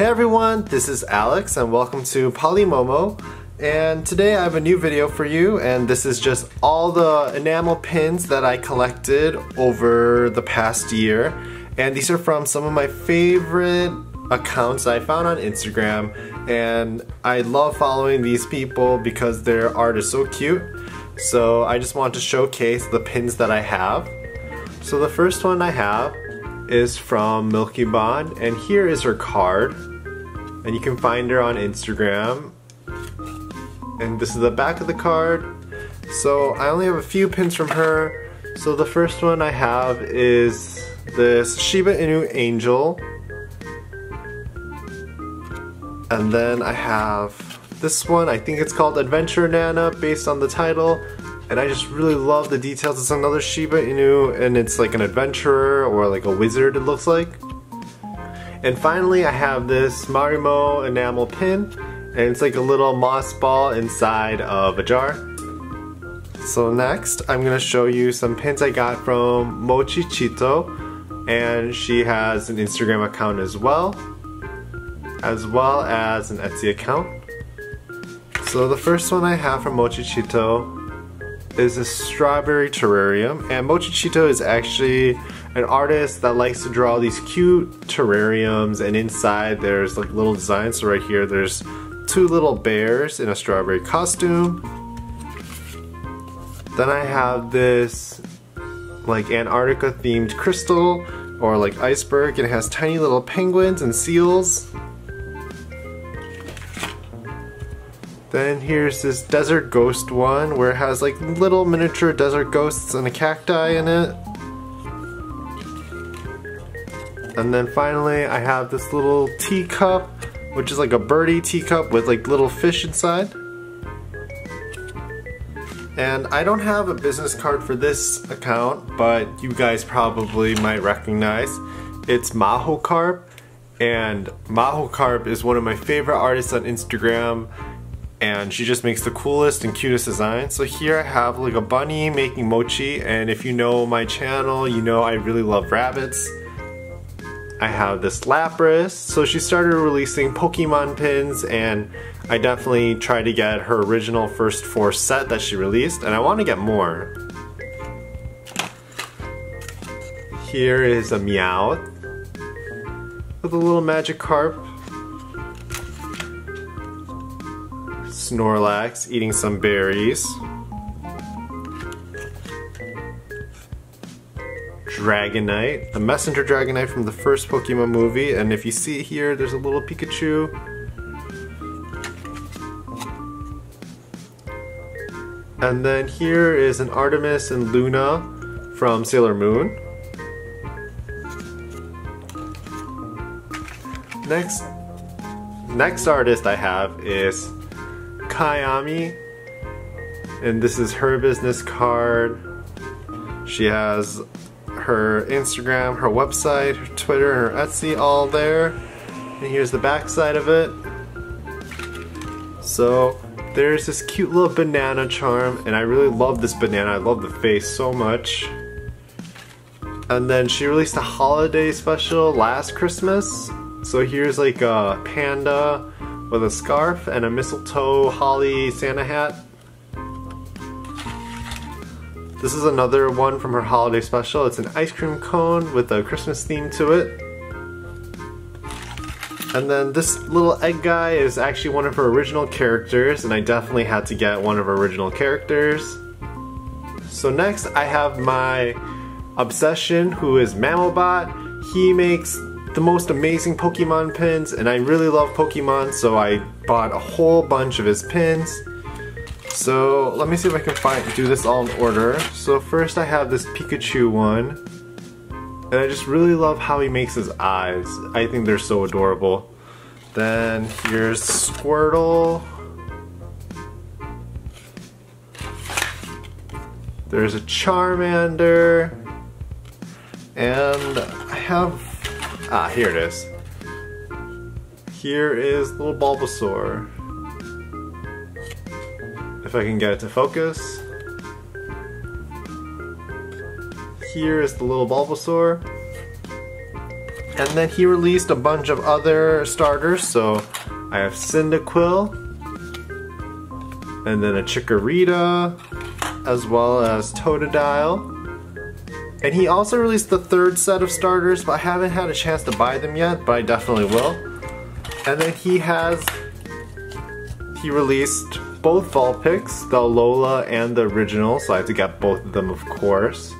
Hey everyone, this is Alex and welcome to Polymomo, and today I have a new video for you, and this is just all the enamel pins that I collected over the past year, and these are from some of my favorite accounts I found on Instagram, and I love following these people because their art is so cute. So I just want to showcase the pins that I have. So the first one I have is from Milkybon, and here is her card, and you can find her on Instagram, and this is the back of the card. So I only have a few pins from her. So the first one I have is this Shiba Inu angel, and then I have this one. I think it's called Adventure Nana based on the title, and I just really love the details. It's another Shiba Inu, and it's like an adventurer or like a wizard, it looks like. And finally I have this Marimo enamel pin, and it's like a little moss ball inside of a jar. So next I'm gonna show you some pins I got from Mochichito, and she has an Instagram account as well as an Etsy account. So the first one I have from Mochichito is a strawberry terrarium, and Mochichito is actually an artist that likes to draw these cute terrariums, and inside there's like little designs. So right here there's two little bears in a strawberry costume. Then I have this like Antarctica themed crystal or like iceberg, and it has tiny little penguins and seals. Then here's this desert ghost one where it has like little miniature desert ghosts and a cacti in it. And then finally I have this little teacup, which is like a birdie teacup with like little fish inside. And I don't have a business card for this account, but you guys probably might recognize. It's Mahoukarp, and Mahoukarp is one of my favorite artists on Instagram, and she just makes the coolest and cutest designs. So here I have like a bunny making mochi, and if you know my channel, you know I really love rabbits. I have this Lapras, so she started releasing Pokemon pins, and I definitely tried to get her original first 4 set that she released, and I want to get more. Here is a Meowth with a little Magikarp, Snorlax eating some berries, Dragonite, the messenger Dragonite from the first Pokemon movie, and if you see here there's a little Pikachu. And then here is an Artemis and Luna from Sailor Moon. Next artist I have is Kaiami, and this is her business card. She has her Instagram, her website, her Twitter, her Etsy all there, and here's the back side of it. So there's this cute little banana charm, and I really love this banana. I love the face so much. And then she released a holiday special last Christmas, so here's like a panda with a scarf and a mistletoe holly Santa hat. This is another one from her holiday special. It's an ice cream cone with a Christmas theme to it. And then this little egg guy is actually one of her original characters, and I definitely had to get one of her original characters. So next I have my obsession, who is Mamobot. He makes the most amazing Pokemon pins, and I really love Pokemon, so I bought a whole bunch of his pins. So let me see if I can do this all in order. So first I have this Pikachu one, and I just really love how he makes his eyes. I think they're so adorable. Then here's Squirtle. There's a Charmander, and I have, here it is. Here is little Bulbasaur. If I can get it to focus. Here is the little Bulbasaur. And then he released a bunch of other starters, so I have Cyndaquil, and then a Chikorita, as well as Totodile. And he also released the third set of starters, but I haven't had a chance to buy them yet, but I definitely will. And then he released both Vulpix, the Alola and the original, so I have to get both of them, of course.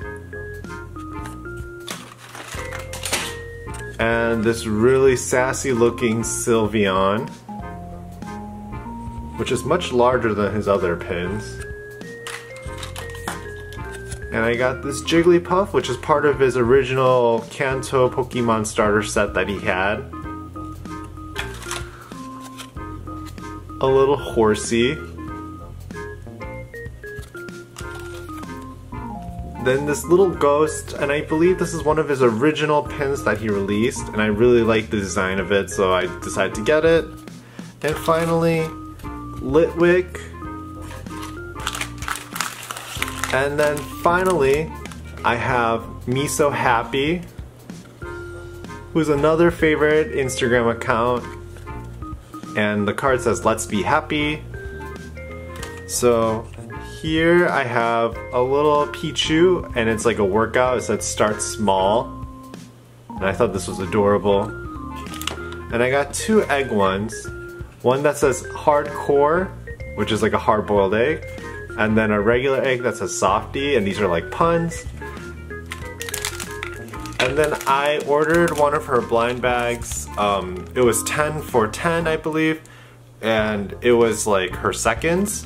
And this really sassy looking Sylveon, which is much larger than his other pins. And I got this Jigglypuff, which is part of his original Kanto Pokemon starter set that he had. A little Horsey. Then this little Ghost, and I believe this is one of his original pins that he released, and I really like the design of it, so I decided to get it. And finally, Litwick. And then finally, I have MisoHappy, who's another favorite Instagram account. And the card says, "Let's be happy." So here I have a little Pichu, and it's like a workout. It says start small. And I thought this was adorable. And I got two egg ones. One that says hardcore, which is like a hard-boiled egg. And then a regular egg that says softy, and these are like puns. And then I ordered one of her blind bags. It was 10 for 10, I believe. And it was like her seconds.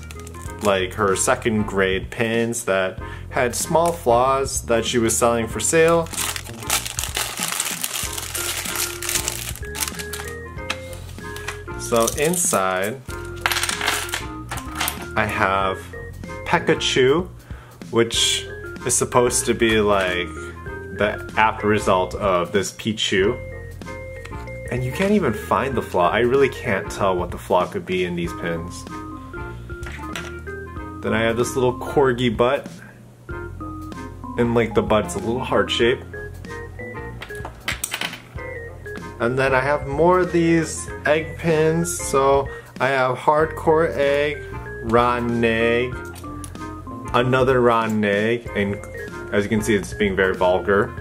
Like her second grade pins that had small flaws that she was selling for sale. So inside, I have Pikachu, which is supposed to be like the after result of this Pichu. And you can't even find the flaw. I really can't tell what the flaw could be in these pins. Then I have this little corgi butt. And like the butt's a little heart shape. And then I have more of these egg pins. So I have hardcore egg, rotten egg, another rotten egg, and as you can see it's being very vulgar.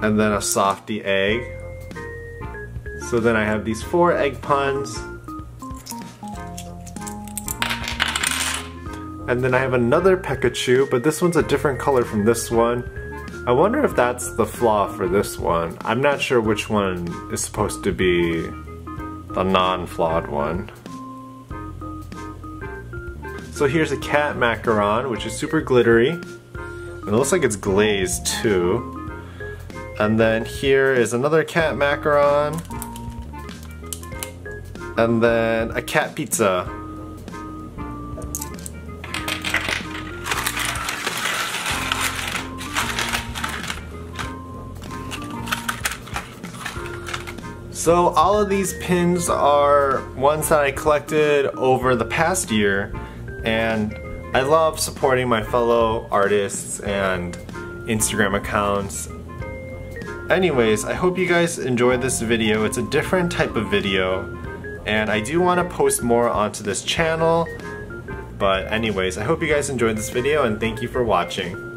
And then a softy egg. So then I have these 4 egg puns. And then I have another Pikachu, but this one's a different color from this one. I wonder if that's the flaw for this one. I'm not sure which one is supposed to be the non-flawed one. So here's a cat macaron, which is super glittery. And it looks like it's glazed too. And then here is another cat macaron. And then a cat pizza. So all of these pins are ones that I collected over the past year, and I love supporting my fellow artists and Instagram accounts. Anyways, I hope you guys enjoyed this video. It's a different type of video, and I do want to post more onto this channel. But anyways, I hope you guys enjoyed this video, and thank you for watching.